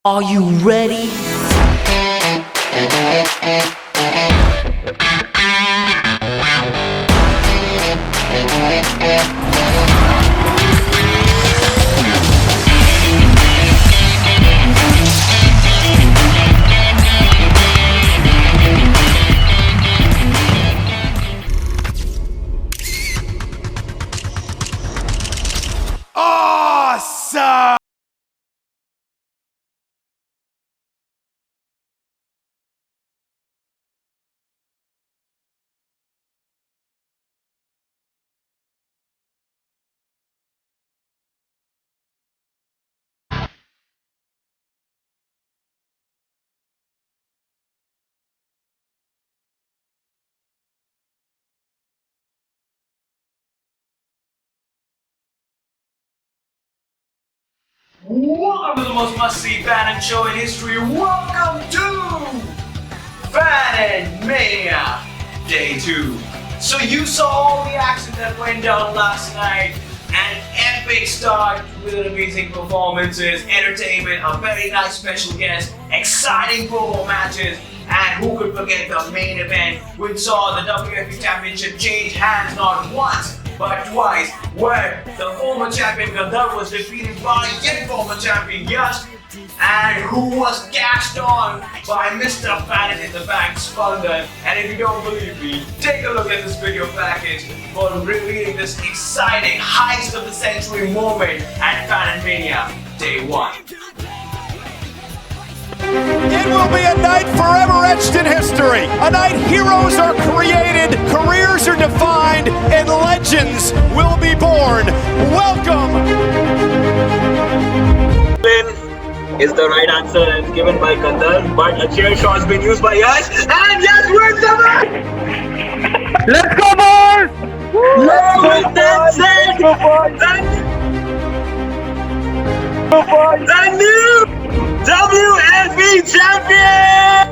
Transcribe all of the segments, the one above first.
Are you ready? Awesome! Welcome to the most must-see fan show in history. Welcome to FANENTMANIA Day 2. So you saw all the action that went down last night. An epic start with amazing performances, entertainment, a very nice special guest, exciting promo matches, and who could forget the main event, which saw the WFE Championship change hands not once but twice, where the former champion Gandhar was defeated by yet former champion Yash, and who was cashed on by Mr. Planet in the Bank Spandan. And if you don't believe me, take a look at this video package for revealing this exciting heist of the century moment at FANENTMANIA Day 1. It will be a night forever etched in history. A night heroes are created, careers are defined, and legends will be born. Welcome! Is the right answer and given by Gandhar, but a chair shot has been used by Yash, and yes, we're Zaman! Let's go, boys! With that said, the new WFE champion!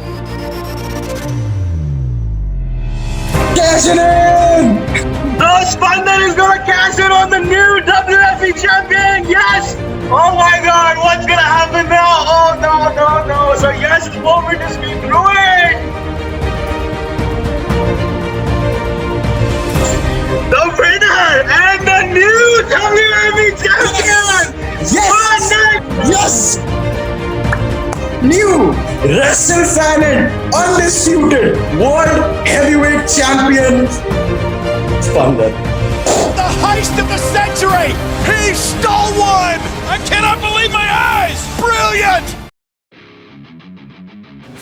Cash it in! The Spandan is gonna cash in on the new WFE champion, yes! Oh my god, what's gonna happen now? Oh no. So yes, the moment is being ruined! The winner and the new WFE champion! Yes! New WrestleFan undisputed World Heavyweight Champion Spandan. The heist of the century! He stole one! I cannot believe my eyes! Brilliant!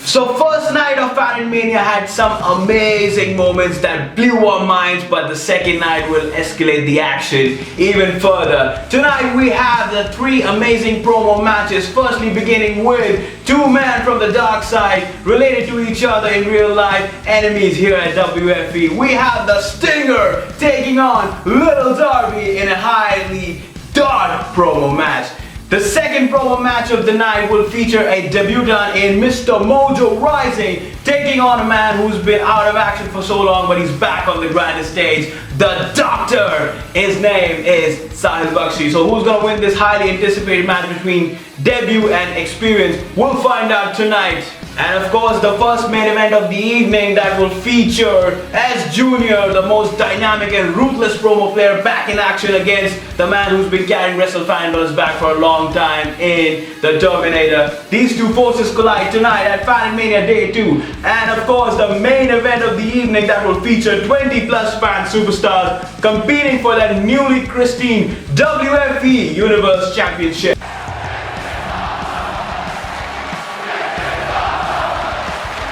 So first night of FANENTMANIA had some amazing moments that blew our minds, but the second night will escalate the action even further. Tonight we have the three amazing promo matches, firstly beginning with two men from the dark side related to each other in real life, enemies here at WFE. We have the Stinger taking on Lil Darby in a highly dark promo match. The second promo match of the night will feature a debutant in Mr. Mojo Rising, taking on a man who's been out of action for so long, but he's back on the grandest stage, the Doctor. His name is Sahil Bakshi. So who's gonna win this highly anticipated match between debut and experience? We'll find out tonight. And of course, the first main event of the evening that will feature Sjunior, the most dynamic and ruthless promo player, back in action against the man who's been carrying WrestleFan back for a long time in the Terminator. These two forces collide tonight at FANENTMANIA Day 2. And of course, the main event of the evening that will feature 20 plus fan superstars competing for that newly christened WFE Universe Championship.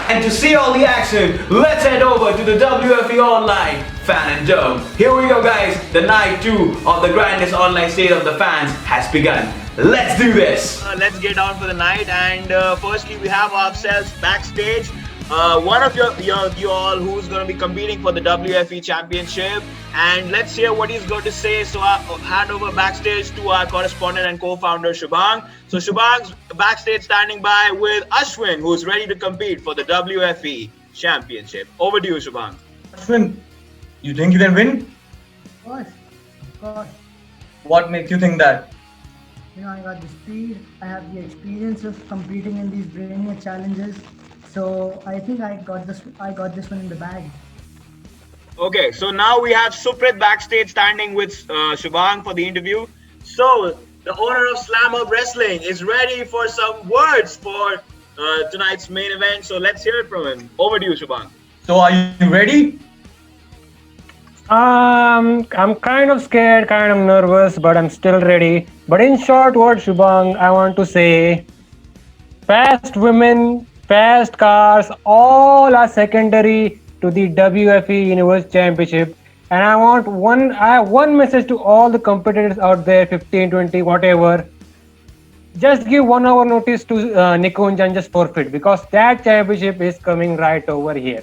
And to see all the action, let's head over to the WFE Online Fan and Dome. Here we go, guys. The night 2 of the grandest online state of the fans has begun. Let's do this. Let's get down for the night, and firstly we have ourselves backstage. One of you all who's going to be competing for the WFE Championship, and let's hear what he's going to say. So I'll hand over backstage to our correspondent and co-founder Shubhang. So Shubhang's backstage standing by with Ashwin, who's ready to compete for the WFE Championship. Over to you, Shubhang. Ashwin, you think you can win? Of course. What makes you think that? I got the speed, I have the experience of competing in these brainier challenges. So I think I got this one in the bag. Okay, so now we have Suprit backstage standing with Shubhang for the interview. So the owner of Slam Up Wrestling is ready for some words for tonight's main event. So let's hear it from him. Over to you, Shubhang. So are you ready? I'm kind of scared, kind of nervous, but I'm still ready. But in short words, Shubhang, I want to say fast women, fast cars, all are secondary to the WFE Universe Championship. And I have one message to all the competitors out there, 15, 20, whatever. Just give 1 hour notice to Nikunj and just forfeit because that championship is coming right over here.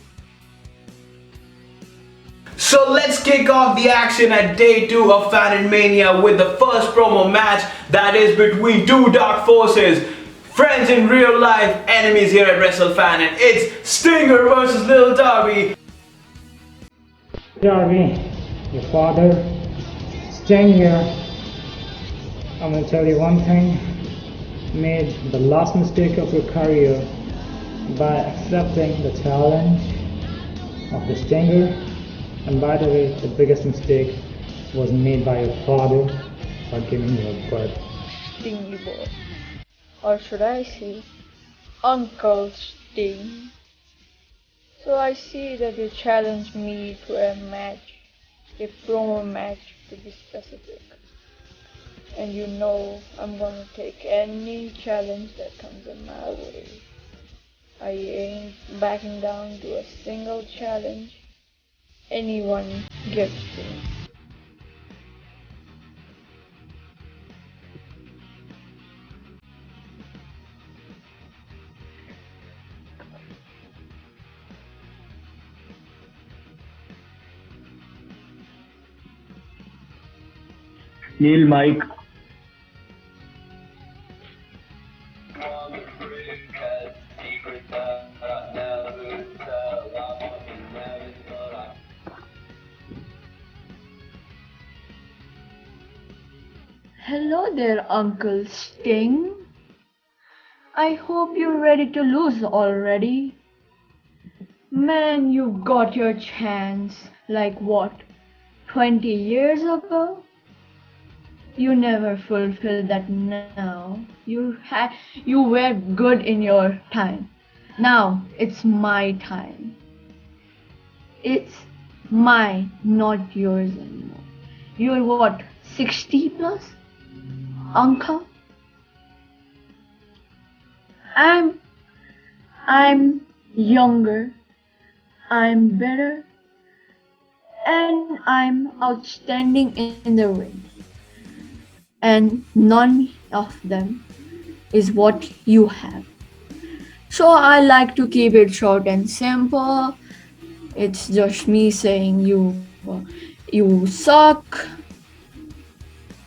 So let's kick off the action at day 2 of FANENTMANIA with the first promo match that is between two dark forces. Friends in real life, enemies here at WrestleFan, and it's Stinger versus Lil Darby. Darby, your father, Sjunior, I'm gonna tell you one thing, made the last mistake of your career by accepting the challenge of the Stinger. And by the way, the biggest mistake was made by your father by giving you a birth. Stingy boy. Or should I say, Uncle Sting. So I see that you challenged me to a match, a promo match to be specific. And you know I'm gonna take any challenge that comes in my way. I ain't backing down to a single challenge anyone gives to me. Neil Mike. Hello there, Uncle Sting. I hope you're ready to lose already. Man, you got your chance, like what, 20 years ago? You never fulfilled that now. You were good in your time. Now it's my time. It's mine, not yours anymore. You're what, 60 plus? Uncle? I'm younger, I'm better, and I'm outstanding in the ring. And none of them is what you have. So I like to keep it short and simple. It's just me saying you suck.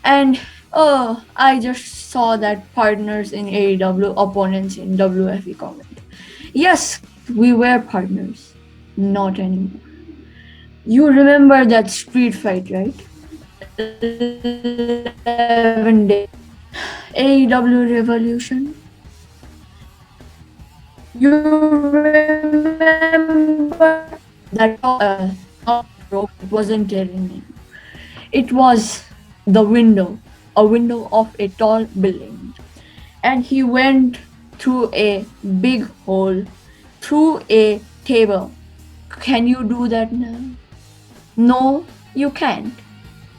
And oh, I just saw that partners in AEW, opponents in WFE comment. Yes, we were partners, not anymore. You remember that street fight, right? 11 days. AEW Revolution. You remember that it wasn't telling. It was the window, a window of a tall building. And he went through a big hole, through a table. Can you do that now? No, you can't.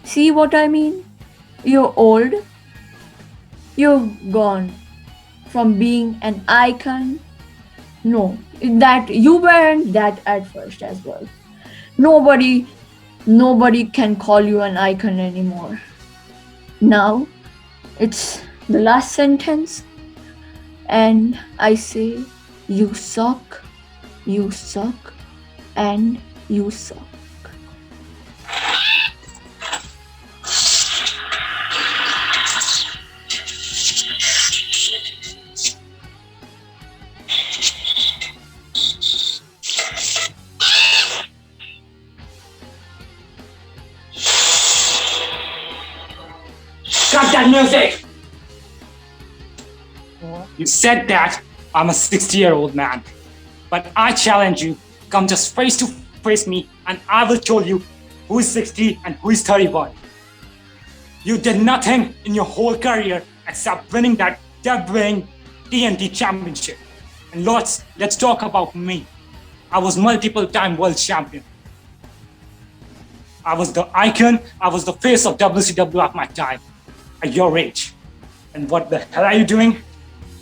See what I mean? You're old. You've gone from being an icon. No, that you weren't that at first as well. Nobody can call you an icon anymore. Now, it's the last sentence, and I say, you suck, and you suck. Cut that music! You said that I'm a 60-year-old man. But I challenge you, come just face to face me and I will tell you who is 60 and who is 31. You did nothing in your whole career except winning that WWE TNT championship. And let's talk about me. I was multiple-time world champion. I was the icon, I was the face of WCW at my time, at your age. And what the hell are you doing?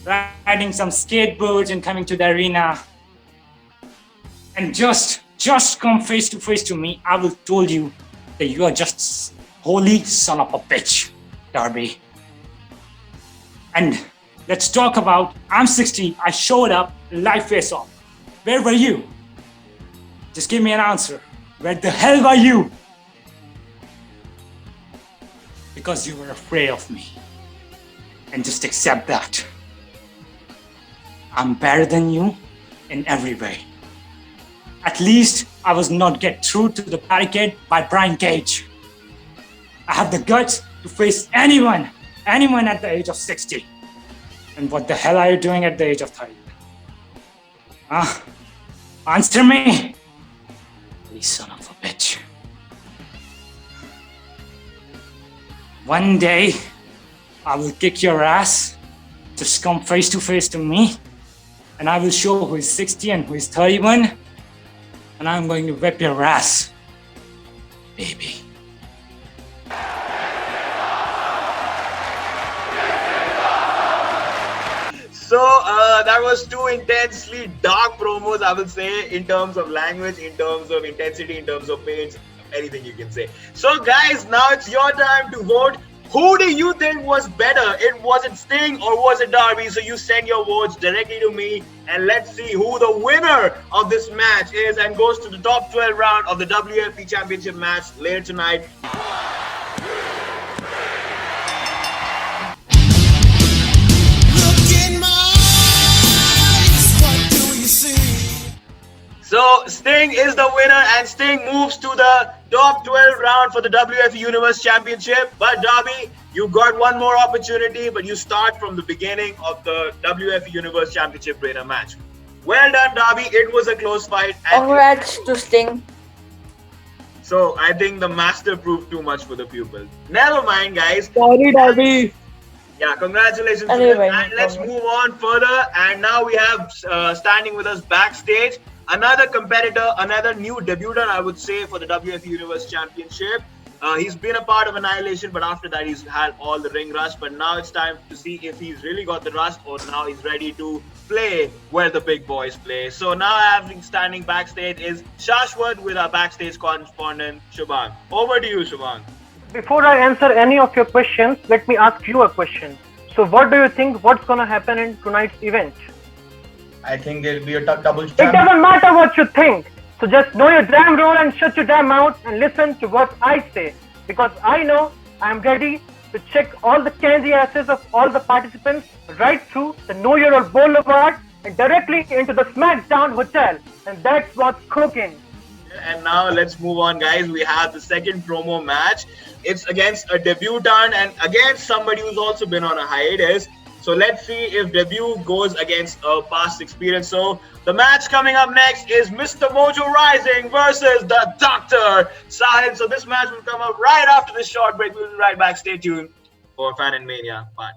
Riding some skateboards and coming to the arena. And just come face to face to me, I will tell you that you are just holy son of a bitch, Darby. And let's talk about, I'm 60, I showed up, live face off. Where were you? Just give me an answer. Where the hell were you? Because you were afraid of me. And just accept that. I'm better than you in every way. At least I was not get through to the barricade by Brian Cage. I have the guts to face anyone at the age of 60. And what the hell are you doing at the age of 30? Answer me! You son of a bitch. One day, I will kick your ass. Just come face to face to me. And I will show who is 60 and who is 31. And I'm going to whip your ass, baby. So that was two intensely dark promos, I will say, in terms of language, in terms of intensity, in terms of pains, anything you can say. So guys, now it's your time to vote. Who do you think was better? Was it Sting or was it Darby? So you send your votes directly to me and let's see who the winner of this match is and goes to the top 12 round of the WFE Championship match later tonight. So Sting is the winner and Sting moves to the top 12 round for the WFE Universe Championship. But Darby, you got one more opportunity, but you start from the beginning of the WFE Universe Championship Raider match. Well done, Darby. It was a close fight. Congrats to Sting. So I think the master proved too much for the pupil. Never mind, guys. Sorry, Darby. Yeah, congratulations. Anyway, and let's move on further. And now we have standing with us backstage another competitor, another new debutant, I would say, for the WFE Universe Championship. He's been a part of Annihilation, but after that he's had all the ring rust. But now it's time to see if he's really got the rust or now he's ready to play where the big boys play. So now having standing backstage is Shashwat with our backstage correspondent Shubhang. Over to you, Shubhang. Before I answer any of your questions, let me ask you a question. So what do you think what's gonna happen in tonight's event? I think there'll be a double It champ. doesn't matter what you think. So just know your damn role and shut your damn mouth and listen to what I say. Because I know I'm ready to check all the candy asses of all the participants right through the Know Your Role Boulevard and directly into the SmackDown Hotel. And that's what's cooking. And now let's move on, guys. We have the second promo match. It's against a debutant and against somebody who's also been on a hiatus. So let's see if debut goes against a past experience. So the match coming up next is Mr. Mojo Rising versus the Dr. Sahib. So this match will come up right after this short break. We'll be right back. Stay tuned for FANENTMANIA Part.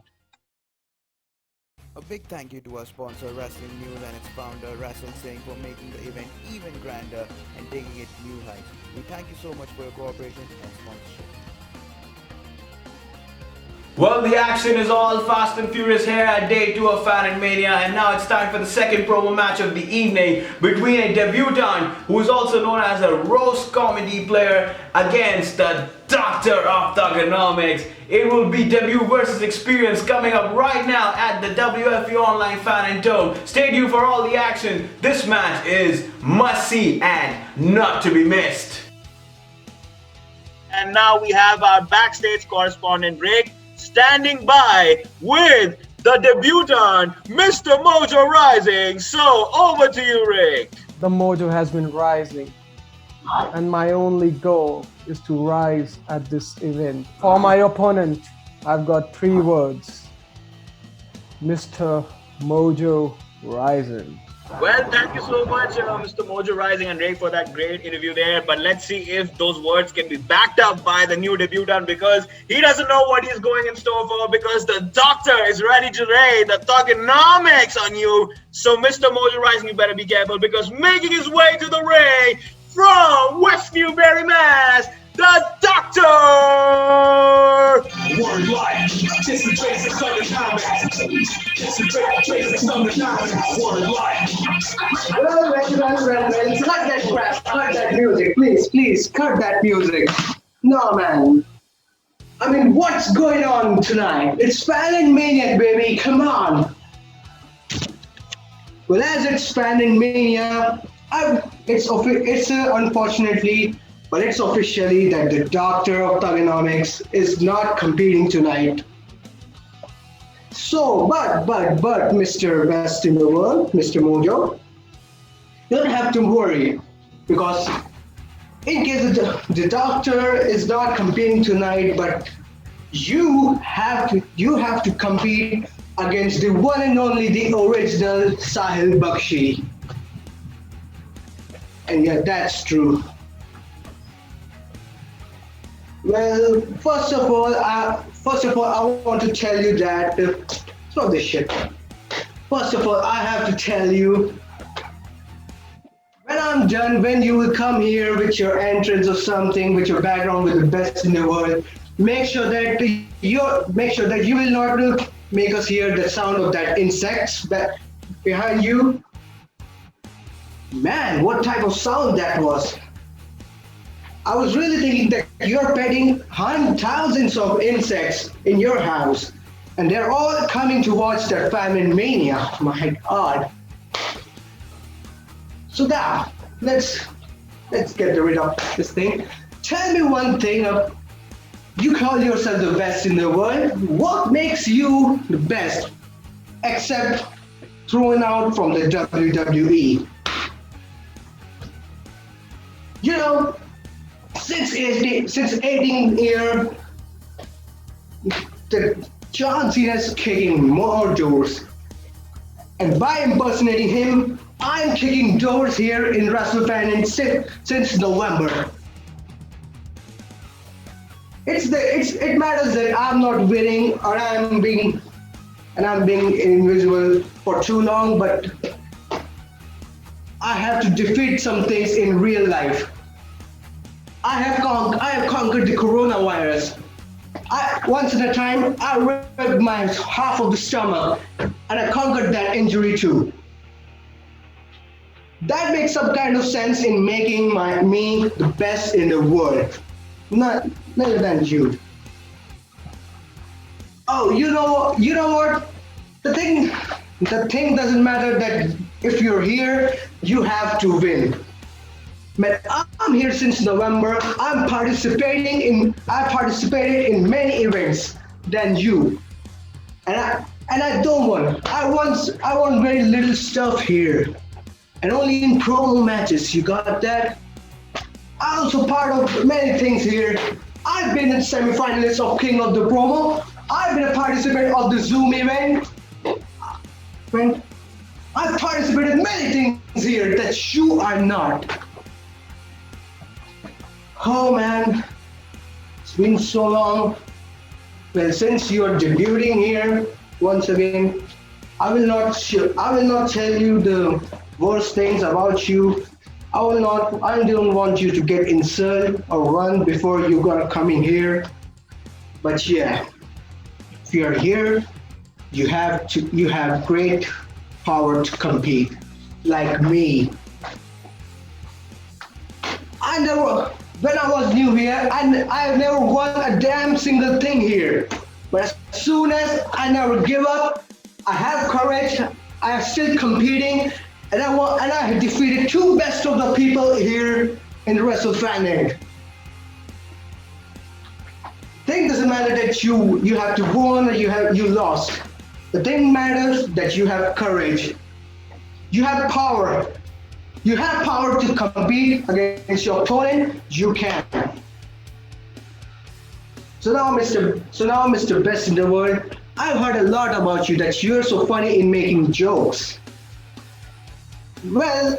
A big thank you to our sponsor Wrasslin News and its founder Wrasslin Singh for making the event even grander and taking it new heights. We thank you so much for your cooperation and sponsorship. Well, the action is all fast and furious here at day 2 of FANENTMANIA, and now it's time for the second promo match of the evening between a debutant who is also known as a roast comedy player against the Doctor of Thugonomics. It will be debut versus experience coming up right now at the WFE Online Fan and Dome. Stay tuned for all the action. This match is must see and not to be missed. And now we have our backstage correspondent Rick standing by with the debutant, Mr. Mojo Rising. So over to you, Rick. The mojo has been rising, and my only goal is to rise at this event. For my opponent, I've got 3 words: Mr. Mojo Rising. Well, thank you so much, Mr. Mojo Rising and Ray, for that great interview there. But let's see if those words can be backed up by the new debutant, because he doesn't know what he's going in store for, because the doctor is ready to lay the thugonomics on you. So, Mr. Mojo Rising, you better be careful, because making his way to the ring from West Newbury, Mass, the Doctor! Word life, just the trace of thugonomics. Just the trace of thugonomics. Word life. Well, cut that crap, cut that music, please, cut that music. No, man. I mean, what's going on tonight? It's FANENTMANIA, baby, come on. Well, as it's FANENTMANIA, it's unfortunately, but it's officially that the Doctor of Thugonomics is not competing tonight. So, but, Mr. Best in the World, Mr. Mojo, you don't have to worry, because in case the Doctor is not competing tonight, but you have to compete against the one and only, the original Sahil Bakshi. And yeah, that's true. Well, first of all, I want to tell you that throw this shit. First of all, I have to tell you, when I'm done, when you will come here with your entrance or something, with your background with the best in the world, make sure that you will not make us hear the sound of that insects behind you. Man, what type of sound that was! I was really thinking that you're petting thousands of insects in your house, and they're all coming to watch that FANENTMANIA. My God. So now, let's get rid of this thing. Tell me one thing. You call yourself the best in the world. What makes you the best, except thrown out from the WWE? You know, since 18 years, the John Cena's kicking more doors, and by impersonating him, I'm kicking doors here in WrestleFan since November. It matters that I'm not winning, or I'm being invisible for too long, but I have to defeat some things in real life. I have conquered the coronavirus. Once at a time, I ripped my half of the stomach, and I conquered that injury too. That makes some kind of sense in making me the best in the world. Not than you. Oh, you know what? The thing doesn't matter that if you're here, you have to win. But I'm here since November. I participated in many events than you, and I don't want. I want very little stuff here, and only in promo matches. You got that? I'm also part of many things here. I've been in semi-finalists of King of the Promo. I've been a participant of the Zoom event. I've participated in many things here that you are not. Oh man, it's been so long. Well, since you are debuting here once again, I will not tell you the worst things about you. I don't want you to get insulted or run before you gonna come in here. But yeah, if you're here, you have great power to compete, like me. When I was new here, I never won a damn single thing here. But as soon as I never give up, I have courage, I am still competing, and I have defeated two best of the people here in the WrestleFan. Thing doesn't matter that you have to win or you lost. The thing matters that you have courage. You have power. You have power to compete against your opponent. You can. So now, Mr. Best in the World, I've heard a lot about you that you're so funny in making jokes. Well,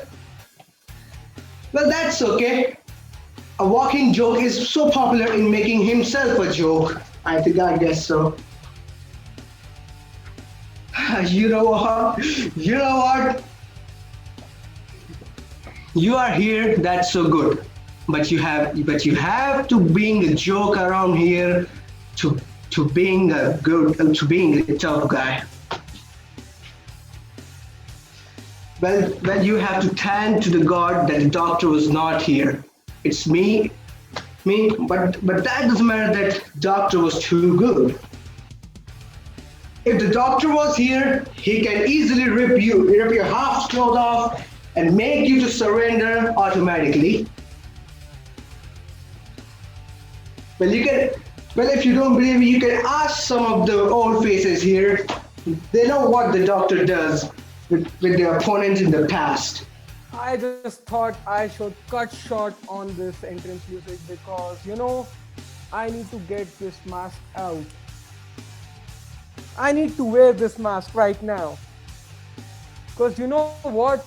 well, that's okay. A walking joke is so popular in making himself a joke. I guess so. You know what? You know what? You are here, that's so good. But you have to being a joke around here to being a good to being a tough guy. Well, you have to thank to the God that the doctor was not here. It's me, but that doesn't matter that doctor was too good. If the doctor was here, he can easily rip your half cloth off and make you to surrender automatically. Well, if you don't believe me, you can ask some of the old faces here. They know what the doctor does with their opponents in the past. I just thought I should cut short on this entrance music because, I need to get this mask out. I need to wear this mask right now. Because you know what?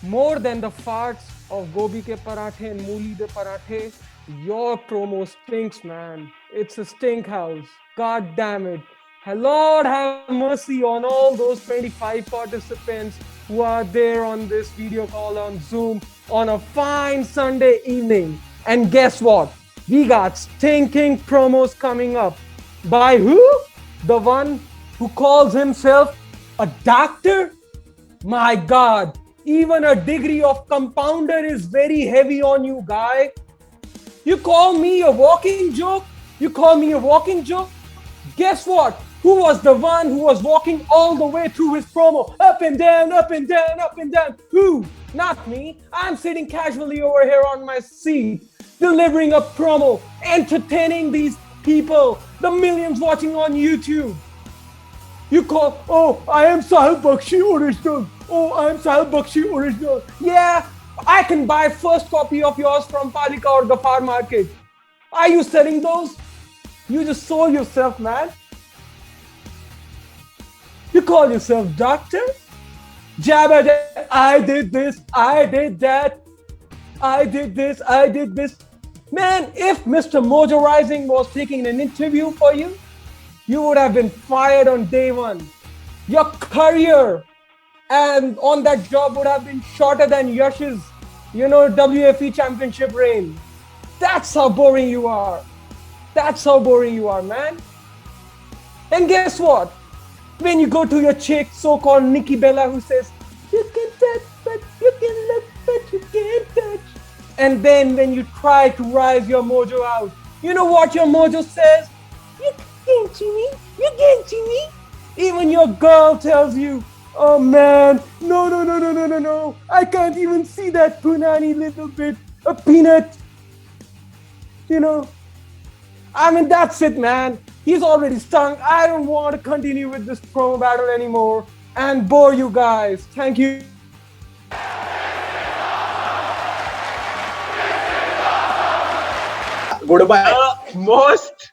More than the farts of gobi ke parathe and mooli de parathe, your promo stinks, man. It's a stink house. God damn it. Lord have mercy on all those 25 participants who are there on this video call on Zoom on a fine Sunday evening. And guess what? We got stinking promos coming up. By who? The one who calls himself a doctor? My God, even a degree of compounder is very heavy on you, guy. You call me a walking joke? You call me a walking joke? Guess what? Who was the one who was walking all the way through his promo? Up and down, up and down, up and down. Who? Not me. I'm sitting casually over here on my seat, delivering a promo, entertaining these people, the millions watching on YouTube. You call, oh, I am Sahil Bakshi original. Oh, I am Sahil Bakshi original. Yeah, I can buy first copy of yours from Palika or Gafar Market. Are you selling those? You just sold yourself, man. You call yourself doctor? Jabba, I did this, I did that, I did this, I did this. Man, if Mr. Mojo Rising was taking an interview for you, you would have been fired on day one. Your career and on that job would have been shorter than Yash's, WFE Championship reign. That's how boring you are. That's how boring you are, man. And guess what? When you go to your chick, so-called Nikki Bella, who says, you can touch, but you can look, but you can't touch. And then when you try to rise your mojo out, you know what your mojo says? You can't see me, you can't see me. Even your girl tells you, oh man, no, I can't even see that punani little bit, a peanut. That's it, man. He's already stung. I don't want to continue with this promo battle anymore and bore you guys. Thank you. Goodbye. The most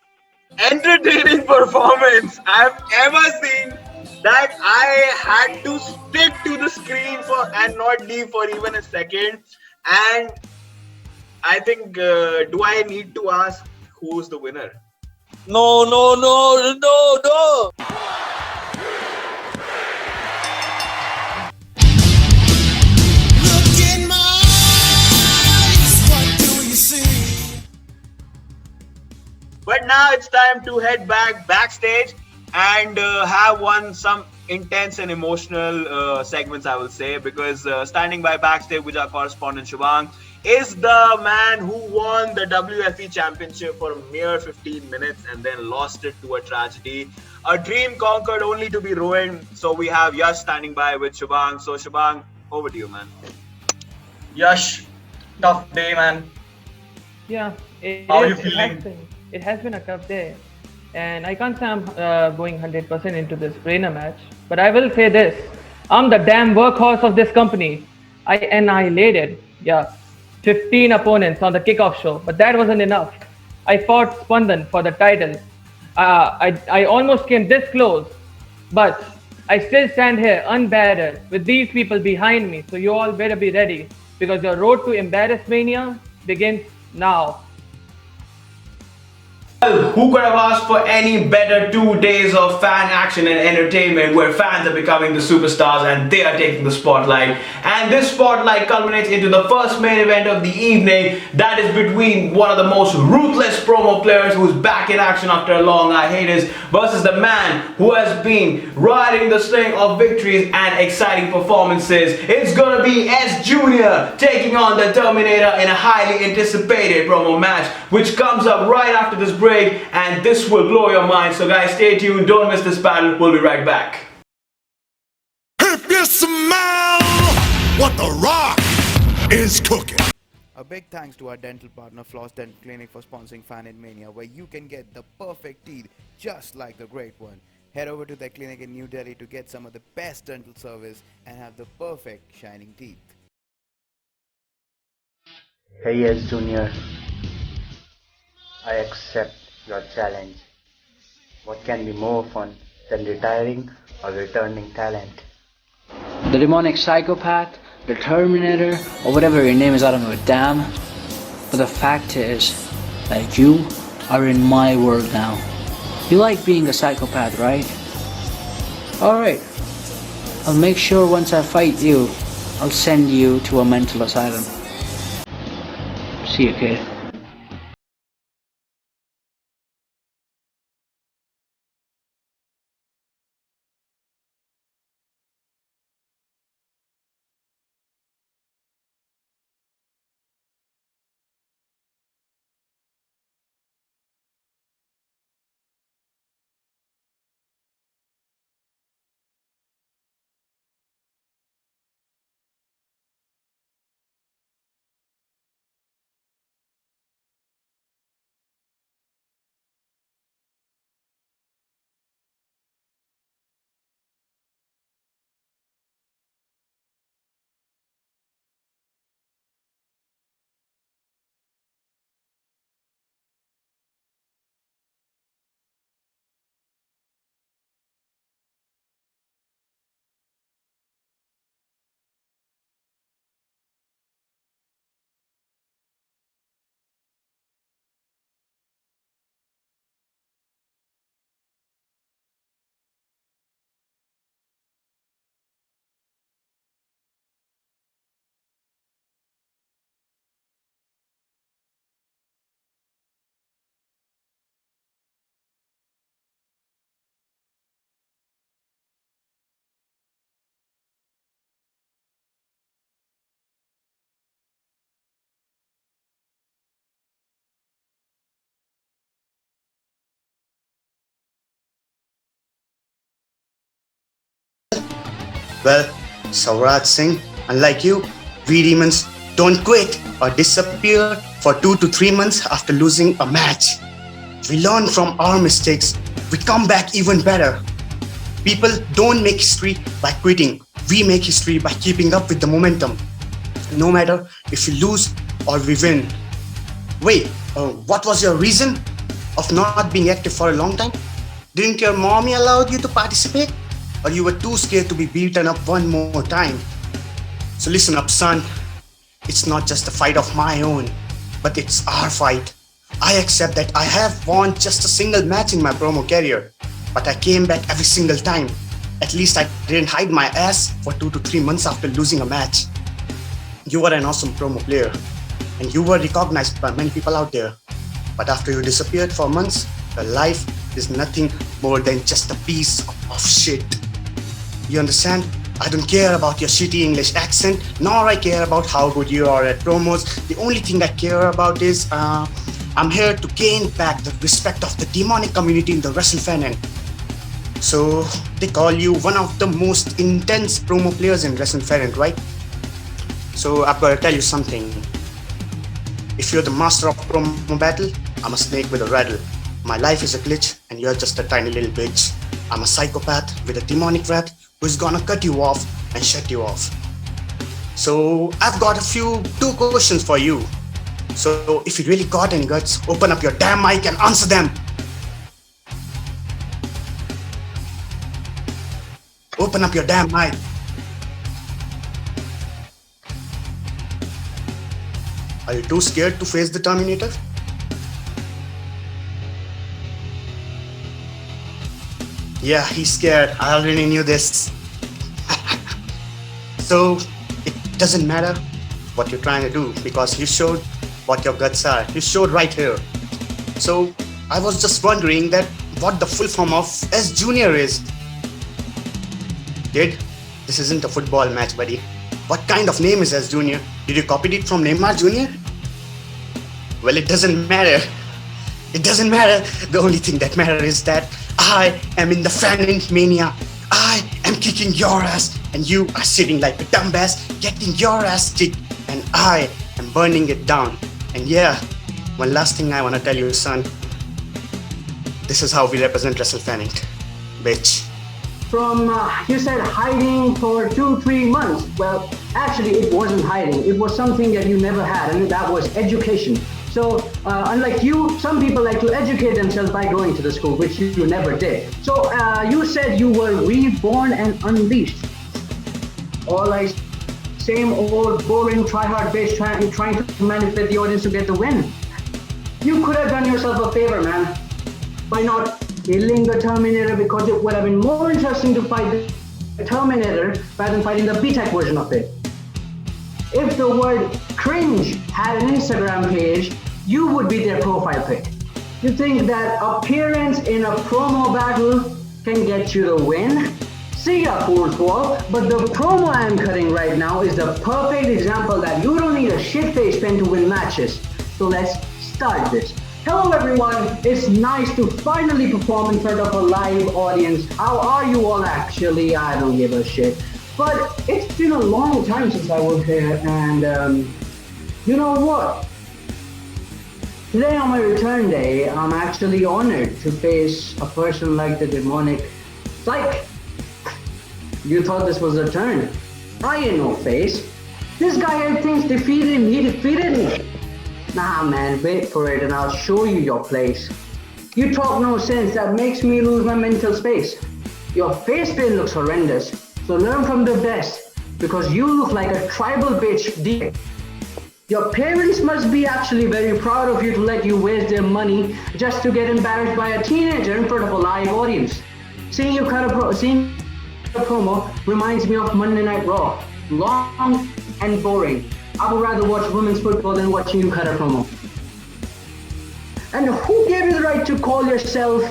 entertaining performance I've ever seen, that I had to stick to the screen and not leave for even a second. And I think, do I need to ask who's the winner? No. But now it's time to head backstage and have some intense and emotional segments, I will say, because standing by backstage with our correspondent Shubhang is the man who won the WFE Championship for a mere 15 minutes and then lost it to a tragedy. A dream conquered only to be ruined. So we have Yash standing by with Shubhang. So Shubhang, over to you, man. Yash, tough day, man. Yeah, how are you feeling? It has been a tough day, and I can't say I'm going 100% into this brainer match, but I will say this: I'm the damn workhorse of this company. I annihilated, 15 opponents on the kickoff show, but that wasn't enough. I fought Spandan for the title. I almost came this close, but I still stand here unbattered with these people behind me. So you all better be ready because your road to embarrassmania begins now. Well, who could have asked for any better 2 days of fan action and entertainment where fans are becoming the superstars and they are taking the spotlight. And this spotlight culminates into the first main event of the evening, that is between one of the most ruthless promo players who's back in action after a long hiatus versus the man who has been riding the string of victories and exciting performances. It's gonna be Sjunior taking on the Terminator in a highly anticipated promo match which comes up right after this break, and this will blow your mind. So guys, stay tuned, don't miss this battle. We'll be right back. If you smell what the Rock is cooking. A big thanks to our dental partner Floss Dental Clinic for sponsoring FANENTMANIA, where you can get the perfect teeth just like the great one. Head over to their clinic in New Delhi to get some of the best dental service and have the perfect shining teeth. Hey yes, Junior. I accept your challenge. What can be more fun than retiring or returning talent? The demonic psychopath, the Terminator, or whatever your name is, I don't know a damn. But the fact is that you are in my world now. You like being a psychopath, right? Alright. I'll make sure once I fight you, I'll send you to a mental asylum. See you, kid. Well, Savraj Singh, unlike you, we demons don't quit or disappear for 2 to 3 months after losing a match. We learn from our mistakes, we come back even better. People don't make history by quitting, we make history by keeping up with the momentum. No matter if we lose or we win. Wait, what was your reason of not being active for a long time? Didn't your mommy allow you to participate? Or you were too scared to be beaten up one more time? So listen up, son. It's not just a fight of my own, but it's our fight. I accept that I have won just a single match in my promo career, but I came back every single time. At least I didn't hide my ass for 2 to 3 months after losing a match. You were an awesome promo player, and you were recognized by many people out there. But after you disappeared for months, your life is nothing more than just a piece of shit. You understand? I don't care about your shitty English accent, nor I care about how good you are at promos. The only thing I care about is I'm here to gain back the respect of the demonic community in the WrestleFanen. So they call you one of the most intense promo players in WrestleFanen, right? So I've got to tell you something. If you're the master of promo battle, I'm a snake with a rattle. My life is a glitch and you're just a tiny little bitch. I'm a psychopath with a demonic wrath who's gonna cut you off and shut you off. So I've got two questions for you. So if you really got any guts, open up your damn mic and answer them. Open up your damn mic. Are you too scared to face the Terminator? Yeah, he's scared. I already knew this. So, it doesn't matter what you're trying to do because you showed what your guts are. You showed right here. So, I was just wondering that what the full form of Sjunior is. Kid, this isn't a football match, buddy. What kind of name is Sjunior? Did you copy it from Neymar Jr.? Well, it doesn't matter. It doesn't matter. The only thing that matters is that I am in the FANENTMANIA. I am kicking your ass and you are sitting like a dumbass getting your ass kicked and I am burning it down. And yeah, one last thing I want to tell you, son. This is how we represent WrestleFanent, bitch. From, you said hiding for 2-3 months. Well, actually it wasn't hiding. It was something that you never had, and that was education. So, unlike you, some people like to educate themselves by going to the school, which you never did. So, you said you were reborn and unleashed. All like same old boring try-hard bitch trying to manipulate the audience to get the win. You could have done yourself a favor, man, by not killing the Terminator, because it would have been more interesting to fight the Terminator rather than fighting the B-Tech version of it. If the word cringe had an Instagram page, you would be their profile pic. You think that appearance in a promo battle can get you the win? See ya, fool's wall, but the promo I am cutting right now is the perfect example that you don't need a shit-faced pen to win matches. So let's start this. Hello everyone, it's nice to finally perform in front of a live audience. How are you all actually? I don't give a shit. But it's been a long time since I was here, and you know what? Today on my return day, I'm actually honored to face a person like the demonic Psych. You thought this was a turn. I ain't no face. This guy had things defeated him, he defeated me. Nah man, wait for it and I'll show you your place. You talk no sense, that makes me lose my mental space. Your face paint looks horrendous, so learn from the best, because you look like a tribal bitch deep. Your parents must be actually very proud of you to let you waste their money just to get embarrassed by a teenager in front of a live audience. Seeing you cut a promo reminds me of Monday Night Raw. Long and boring. I would rather watch women's football than watching you cut a promo. And who gave you the right to call yourself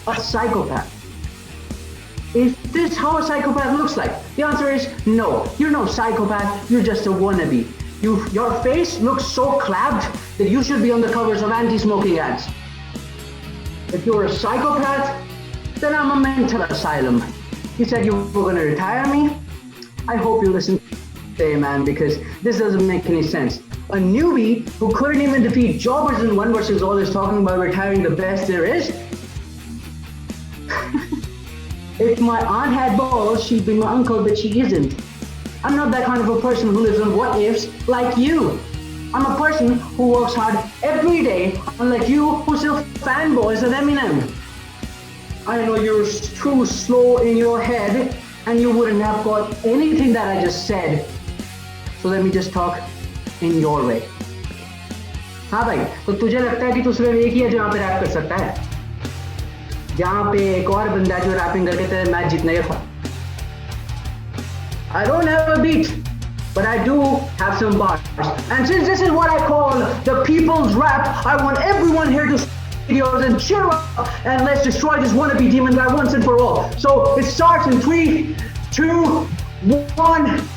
a psychopath? Is this how a psychopath looks like? The answer is no. You're no psychopath, you're just a wannabe. Your face looks so clapped that you should be on the covers of anti-smoking ads. If you're a psychopath, then I'm a mental asylum. You said you were going to retire me? I hope you listen today, man, because this doesn't make any sense. A newbie who couldn't even defeat jobbers in 1 versus all is talking about retiring the best there is? If my aunt had balls, she'd be my uncle, but she isn't. I'm not that kind of a person who lives on what ifs like you. I'm a person who works hard every day, unlike you who still fanboys of Eminem. I know you're too slow in your head and you wouldn't have got anything that I just said. So let me just talk in your way. हाँ भाई, तो तुझे लगता है कि तू सिर्फ एक ही है जहाँ पे रैप कर सकता है? जहाँ पे एक और बंदा है जो रैपिंग करके तेरे मैच जीतने I don't have a beat, but I do have some bars. And since this is what I call the people's rap, I want everyone here to videos and cheer up and let's destroy this wannabe demon guy once and for all. So it starts in 3, 2, 1.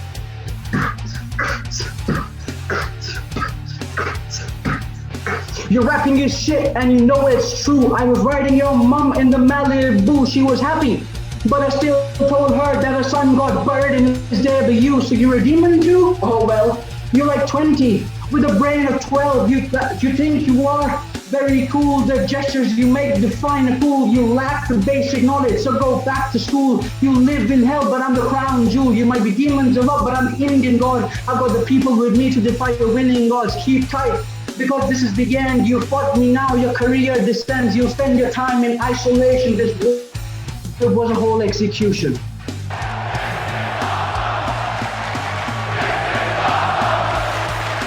You're rapping your shit and you know it's true. I was writing your mom in the Malibu, she was happy. But I still told her that her son got buried in his debut. So you're a demon too? Oh well, you're like 20 with a brain of 12. You think you are very cool. The gestures you make define a fool. You lack the basic knowledge, so go back to school. You live in hell, but I'm the crown jewel. You might be demons of love, but I'm the Indian god. I've got the people with me to defy the winning gods. Keep tight, because this is the end. You fought me now, your career descends. You'll spend your time in isolation. This it was a whole execution.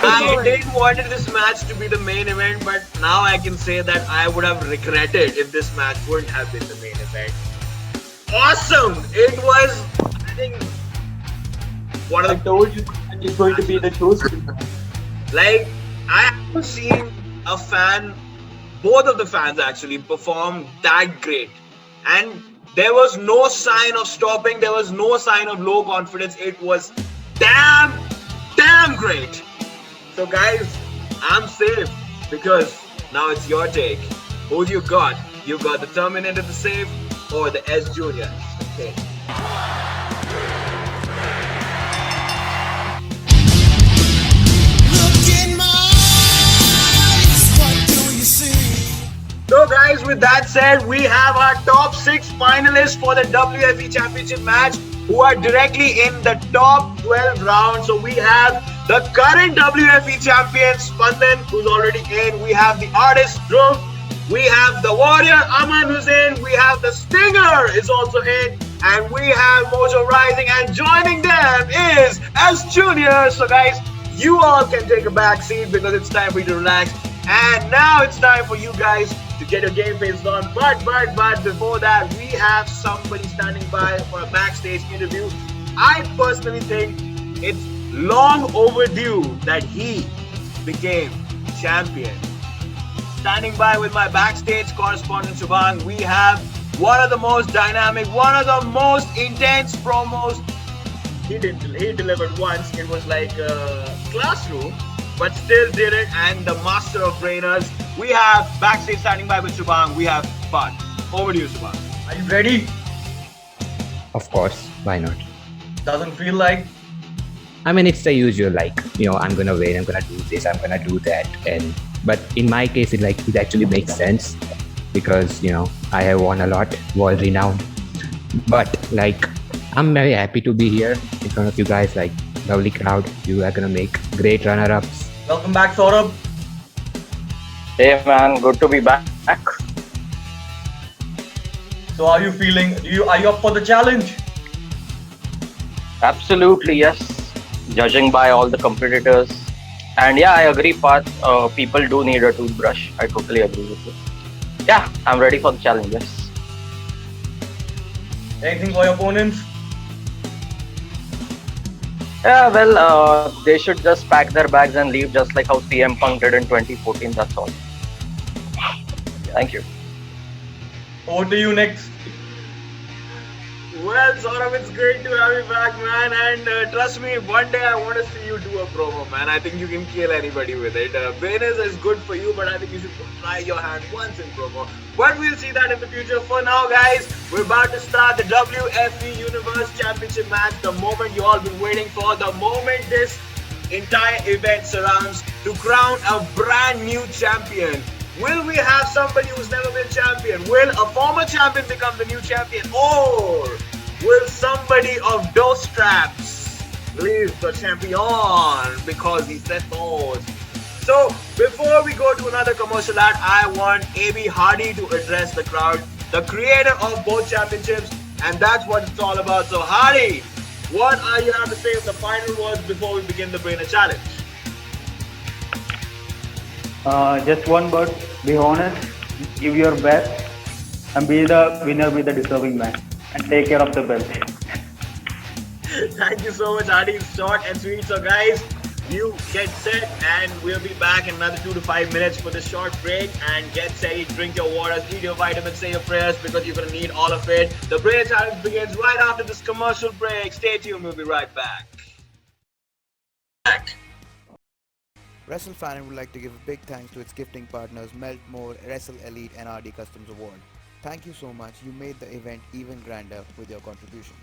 I didn't wanted this match to be the main event, but now I can say that I would have regretted if this match wouldn't have been the main event. Awesome! It was, I think, one of the. I told you it's going to be the showstopper. Like, I haven't seen a fan, both of the fans actually, perform that great. And there was no sign of stopping, there was no sign of low confidence. It was damn great. So, guys, I'm safe because now it's your take. Who do you got? You got the Terminator the safe or the Sjunior? Okay. So guys, with that said, we have our top 6 finalists for the WFE Championship match who are directly in the top 12 rounds. So we have the current WFE champion Spandan, who's already in. We have the artist Dhruv. We have the warrior Aman, who's in. We have the Stinger is also in. And we have Mojo Rising, and joining them is Sjunior. So guys, you all can take a back seat because it's time for you to relax. And now it's time for you guys to get your game faces on. But before that, we have somebody standing by for a backstage interview. I personally think it's long overdue that he became champion. Standing by with my backstage correspondent Shubhang, we have one of the most dynamic, one of the most intense promos. He delivered once. It was like a classroom, but still did it. And the master of brainers. We have backstage standing by with Shubhang. We have Fun. Over to you, Shubhang. Are you ready? Of course, why not? Doesn't feel like. I mean, it's the usual, like, I'm gonna win, I'm gonna do this, I'm gonna do that, but in my case, it actually makes sense because I have won a lot, world renowned. But I'm very happy to be here in front of you guys, lovely crowd. You are gonna make great runner-ups. Welcome back, Saurabh. Hey man, good to be back. So, how are you feeling? Are you up for the challenge? Absolutely, yes. Judging by all the competitors. And yeah, I agree, Path. People do need a toothbrush. I totally agree with you. Yeah, I'm ready for the challenge, yes. Anything for your opponents? Yeah, well, they should just pack their bags and leave just like how CM Punk did in 2014, that's all. Thank you. Over to you next. Well, Saurabh, it's great to have you back, man. And trust me, one day I want to see you do a promo, man. I think you can kill anybody with it. Brainers is good for you, but I think you should try your hand once in promo. But we'll see that in the future. For now, guys, we're about to start the WFE Universe Championship match. The moment you all been waiting for. The moment this entire event surrounds to crown a brand new champion. Will we have somebody who's never been champion? Will a former champion become the new champion? Or will somebody of those straps leave the champion because he's that boss? So, before we go to another commercial ad, I want AB Hardy to address the crowd, the creator of both championships, and that's what it's all about. So, Hardy, what are you have to say in the final words before we begin the Brainer Challenge? Just one word, be honest, give your best, and be the winner, be the deserving man, and take care of the belt. Thank you so much, Hardy. It's short and sweet. So, guys, you get set, and we'll be back in another 2 to 5 minutes for this short break. And get set, drink your waters, eat your vitamins, say your prayers because you're going to need all of it. The Brainer Challenge begins right after this commercial break. Stay tuned, we'll be right back. WrestleFan would like to give a big thanks to its gifting partners Melt More, Wrestle Elite and RD Customs Award. Thank you so much, you made the event even grander with your contribution.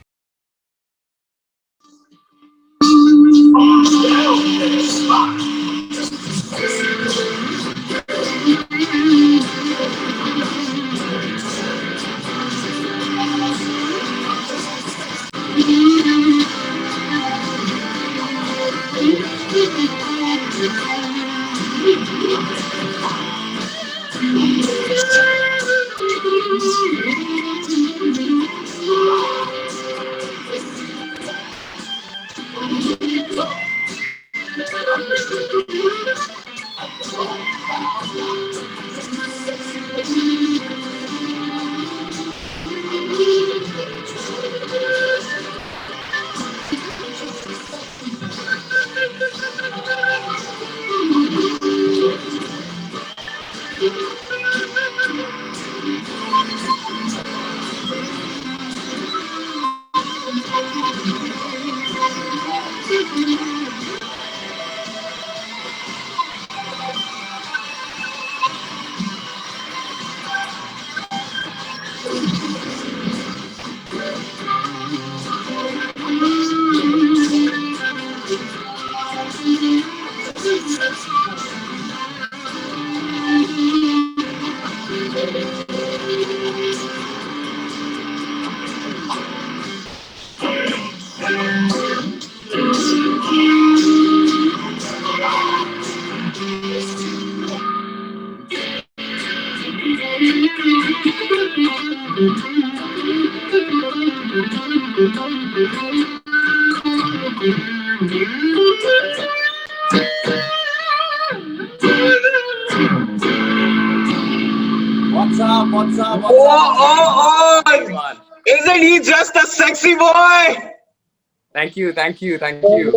What's up? What's up? What's Oh, up? oh! Isn't he just a sexy boy? Thank you, thank you, thank you.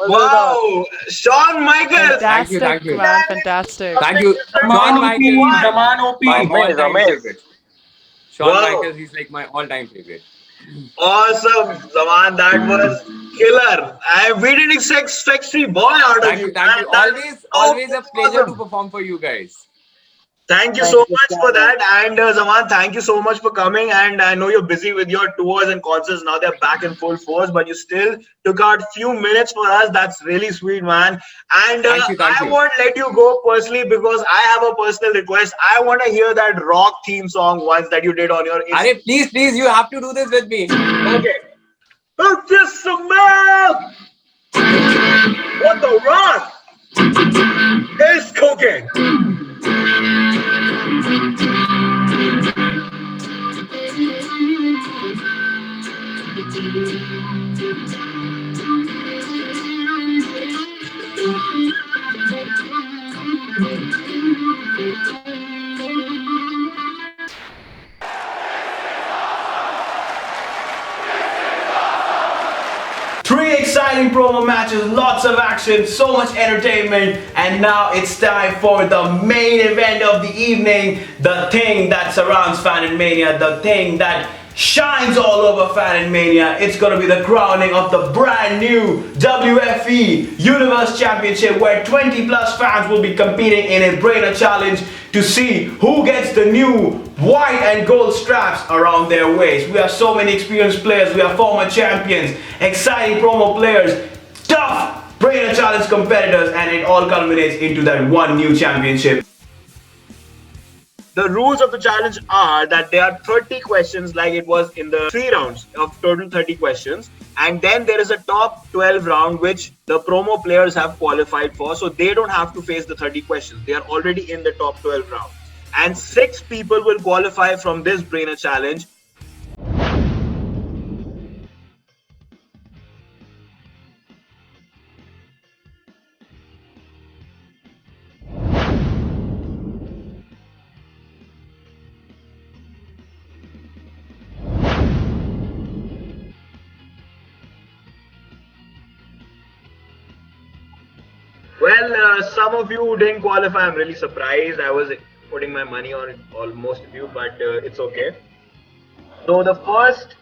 Wow, Shawn Michaels. Thank you, thank you. Man, fantastic. Thank you. Shawn Michaels, my all-time favorite. Shawn Wow. Michaels, he's like my all-time favorite. Awesome, Zaman. That was killer. And we didn't expect sexy boy out of Thank you. you, thank you. Always a pleasure to perform for you guys. Thank you so much for that. And Zaman, thank you so much for coming. And I know you're busy with your tours and concerts. Now they're back in full force, but you still took out few minutes for us. That's really sweet, man. And Thank you. I won't let you go personally because I have a personal request. I want to hear that rock theme song once that you did on your Instagram. Are please, you have to do this with me. Okay. But just some man. What the rock is cooking. Three exciting promo matches, lots of action, so much entertainment, and now it's time for the main event of the evening, the thing that surrounds FANENTMANIA, the thing that shines all over FANENTMANIA. It's gonna be the crowning of the brand new WFE Universe Championship, where 20 plus fans will be competing in a brainer challenge to see who gets the new white and gold straps around their waist. We have so many experienced players, we have former champions, exciting promo players, tough brainer challenge competitors, and it all culminates into that one new championship. The rules of the challenge are that there are 30 questions like it was in the 3 rounds of total 30 questions. And then there is a top 12 round which the promo players have qualified for. So they don't have to face the 30 questions. They are already in the top 12 round. And 6 people will qualify from this brainer challenge. Well, some of you didn't qualify. I'm really surprised. I was putting my money on it, most of you, but it's okay. So the first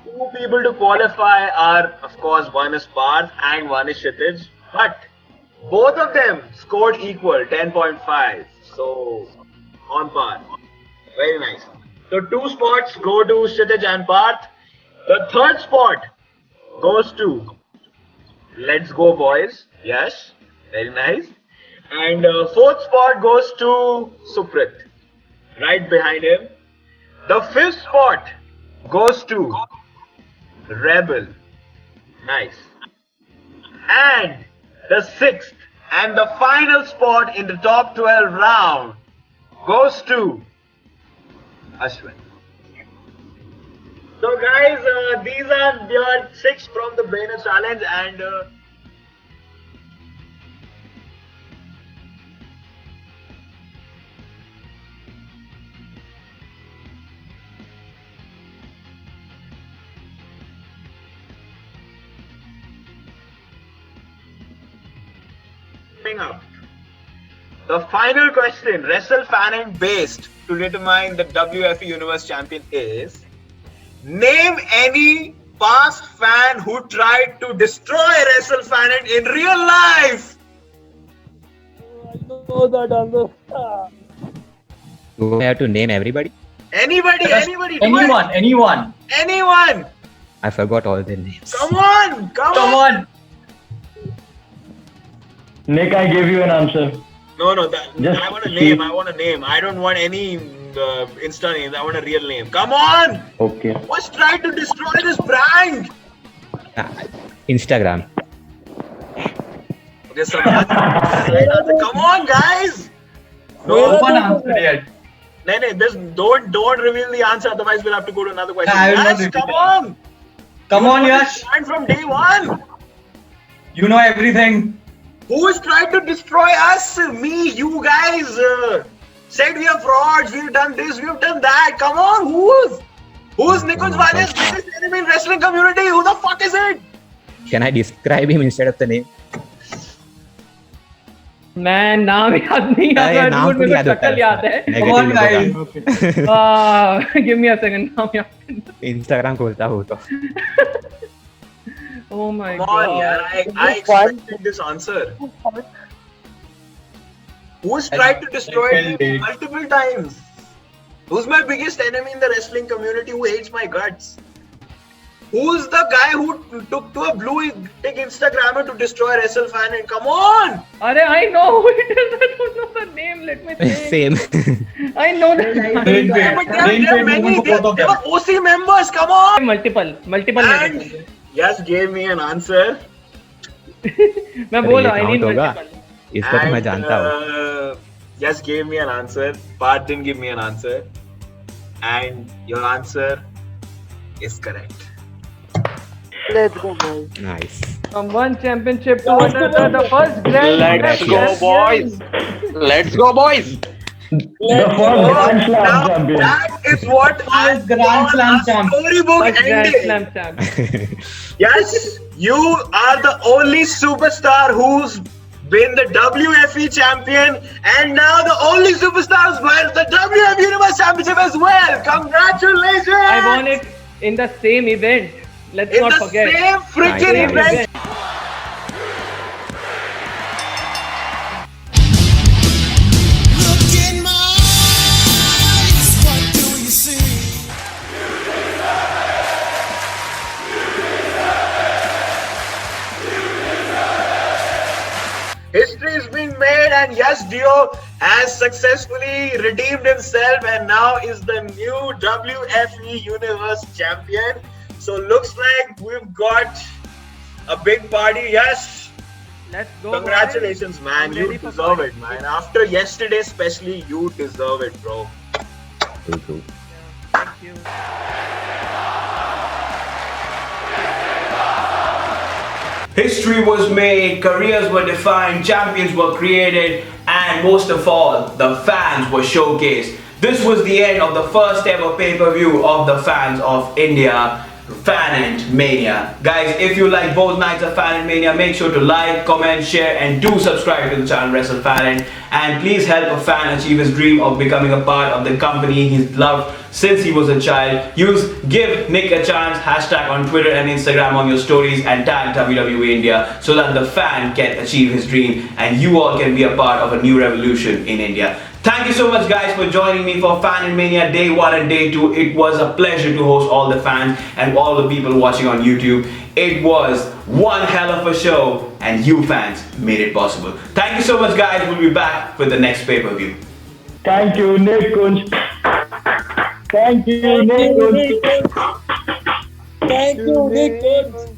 2 people to qualify are, of course, one is Parth and one is Kshitij. But both of them scored equal, 10.5. So on par. Very nice. So 2 spots go to Kshitij and Parth. The 3rd spot goes to Let's Go Boys. Yes. Very nice. And 4th spot goes to Suprit, right behind him. The 5th spot goes to Rebel. Nice. And the 6th and the final spot in the top 12 round goes to Ashwin. So guys, these are your 6 from the brainer challenge, and coming up. The final question, WrestleFan based to determine the WFE Universe Champion is: name any past fan who tried to destroy WrestleFan in real life. know that answer. Do I have to name everybody? Anybody, Yes, anybody. do anyone, it. anyone. Anyone. I forgot all their names. Come on, come on. Nick, I gave you an answer. No, Just I want a see. name. I want a name. I don't want any Insta names. I want a real name. Come on. Okay. What's trying to destroy this brand? Instagram. Okay, so come on, guys. No one answered yet. No, this don't reveal the answer. Otherwise, we'll have to go to another question. I will not Yash, reveal come it. on. Come on, Yash. Brand from day one. You know everything. Who is trying to destroy us? Me, you guys. Said we are frauds. We've done this. We've done that. Come on, who's Nikunj Valia's biggest enemy in wrestling community? Who the fuck is it? Can I describe him instead of the name? Man, नाम याद नहीं आ रहा, नाम dude, तो मेरे याद को होता शक्ल याद है. Negative Come on, होगा। guys. Give me a second. नाम याद. Instagram खोलता हूँ तो। Oh my Come god. on, yeah. I expected this answer. Who's tried to destroy me multiple times? Who's my biggest enemy in the wrestling community who hates my guts? Who's the guy who took to a blue tick Instagrammer to destroy WrestleFan? Come on! Arey, I know who it is. I don't know the name. Let me think. Same. I know that. But there are many. They were OC members. Come on! Multiple. And yes, gave me an answer. मैं बोल रहा हूँ. I need होगा। multiple. इसको तो मैं जानता हूँ। Yes, gave me an answer. Part didn't give me an answer. And your answer is correct. Let's go, boys. Nice. From one championship to another, the first grand. Let's go, boys. Let's go, boys. The first Grand Slam champion. That is what I Grand Slam champ. storybook First grand ending. slam champ. Yes, you are the only superstar who's been the WFE champion, and now the only superstar who's won the WFE Universe Championship as well. Congratulations! I won it in the same event. Let's In not the forget. same freaking Same event. History is being made, and yes, Dio has successfully redeemed himself and now is the new WFE Universe Champion. So looks like we've got a big party. Yes. Let's go. Congratulations, man. I'm You ready for deserve party. it, man. After yesterday, especially, you deserve it, bro. Thank you. History was made, careers were defined, champions were created, and most of all, the fans were showcased. This was the end of the first ever pay-per-view of the fans of India, FANENTMANIA. Guys, if you like both nights of FANENTMANIA, make sure to like, comment, share, and do subscribe to the channel WrestleFan. And please help a fan achieve his dream of becoming a part of the company he's loved since he was a child. Use Give Nick a Chance hashtag on Twitter and Instagram on your stories and tag WWE India so that the fan can achieve his dream and you all can be a part of a new revolution in India. Thank you so much, guys, for joining me for FANENTMANIA Day 1 and Day 2. It was a pleasure to host all the fans and all the people watching on YouTube. It was one hell of a show and you fans made it possible. Thank you so much, guys. We'll be back with the next pay-per-view. Thank you, Nikunj. Thank you, Nikunj. Thank you, Nikunj.